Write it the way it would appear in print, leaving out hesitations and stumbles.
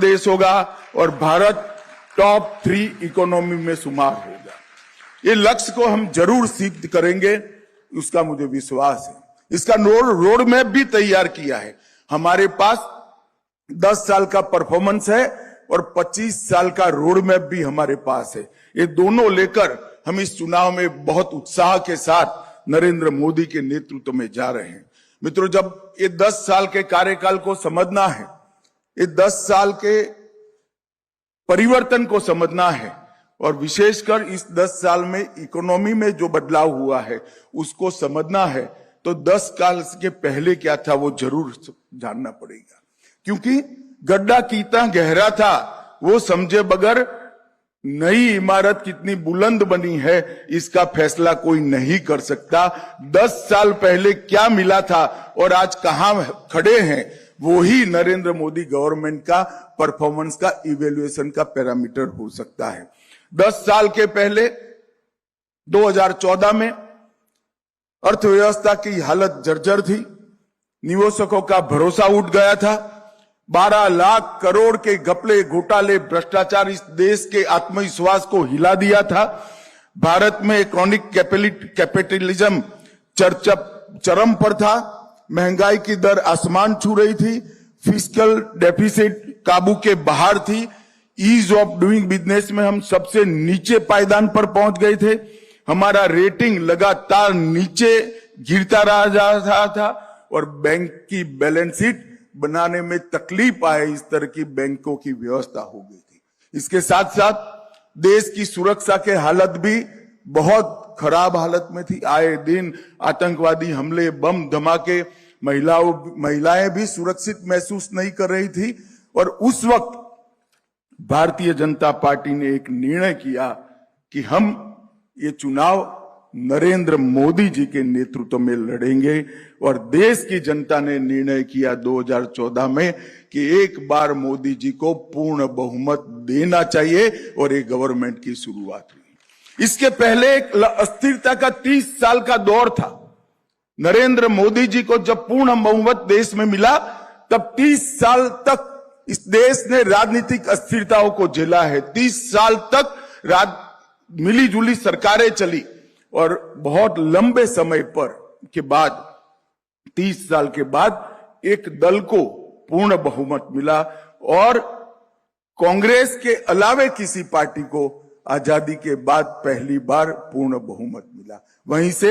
देश होगा और भारत टॉप 3 इकोनॉमी में शुमार होगा। ये लक्ष्य को हम जरूर सिद्ध करेंगे, उसका मुझे विश्वास है। इसका रोड मैप भी तैयार किया है। हमारे पास 10 साल का परफॉर्मेंस है और 25 साल का रोड मैप भी हमारे पास है। ये दोनों लेकर हम इस चुनाव में बहुत उत्साह के साथ नरेंद्र मोदी के नेतृत्व में जा रहे हैं। मित्रों, जब ये 10 साल के कार्यकाल को समझना है, ये 10 साल के परिवर्तन को समझना है और विशेषकर इस 10 साल में इकोनॉमी में जो बदलाव हुआ है उसको समझना है, तो 10 साल के पहले क्या था वो जरूर जानना पड़ेगा। क्योंकि गड्ढा कितना गहरा था वो समझे बगैर नई इमारत कितनी बुलंद बनी है इसका फैसला कोई नहीं कर सकता। 10 साल पहले क्या मिला था और आज कहां खड़े हैं, वो ही नरेंद्र मोदी गवर्नमेंट का परफॉर्मेंस का इवेल्युएशन का पैरामीटर हो सकता है। 10 साल के पहले 2014 में अर्थव्यवस्था की हालत जर्जर थी, निवेशकों का भरोसा उठ गया था। 12 लाख करोड़ के घपले, घोटाले, भ्रष्टाचार इस देश के आत्मविश्वास को हिला दिया था। भारत में इकोनॉमिक कैपिटलिज्म चरम पर था। महंगाई की दर आसमान छू रही थी। फिस्कल डेफिसिट काबू के बाहर थी। ईज ऑफ डूइंग बिजनेस में हम सबसे नीचे पायदान पर पहुंच गए थे। हमारा रेटिंग लगातार नीचे गिरता रहा जा रहा था और बैंक की बैलेंस शीट बनाने में तकलीफ आए, इस तरह की बैंकों की व्यवस्था हो गई थी। इसके साथ साथ देश की सुरक्षा के हालत भी बहुत खराब हालत में थी। आए दिन आतंकवादी हमले, बम धमाके, महिलाएं भी सुरक्षित महसूस नहीं कर रही थी। और उस वक्त भारतीय जनता पार्टी ने एक निर्णय किया कि हम ये चुनाव नरेंद्र मोदी जी के नेतृत्व में लड़ेंगे और देश की जनता ने निर्णय किया 2014 में कि एक बार मोदी जी को पूर्ण बहुमत देना चाहिए और एक गवर्नमेंट की शुरुआत हुई। इसके पहले एक अस्थिरता का 30 साल का दौर था। नरेंद्र मोदी जी को जब पूर्ण बहुमत देश में मिला तब 30 साल तक इस देश ने राजनीतिक अस्थिरताओं को झेला है। 30 साल तक मिली जुली सरकारें चली और बहुत लंबे समय के बाद 30 साल के बाद एक दल को पूर्ण बहुमत मिला और कांग्रेस के अलावे किसी पार्टी को आजादी के बाद पहली बार पूर्ण बहुमत मिला। वहीं से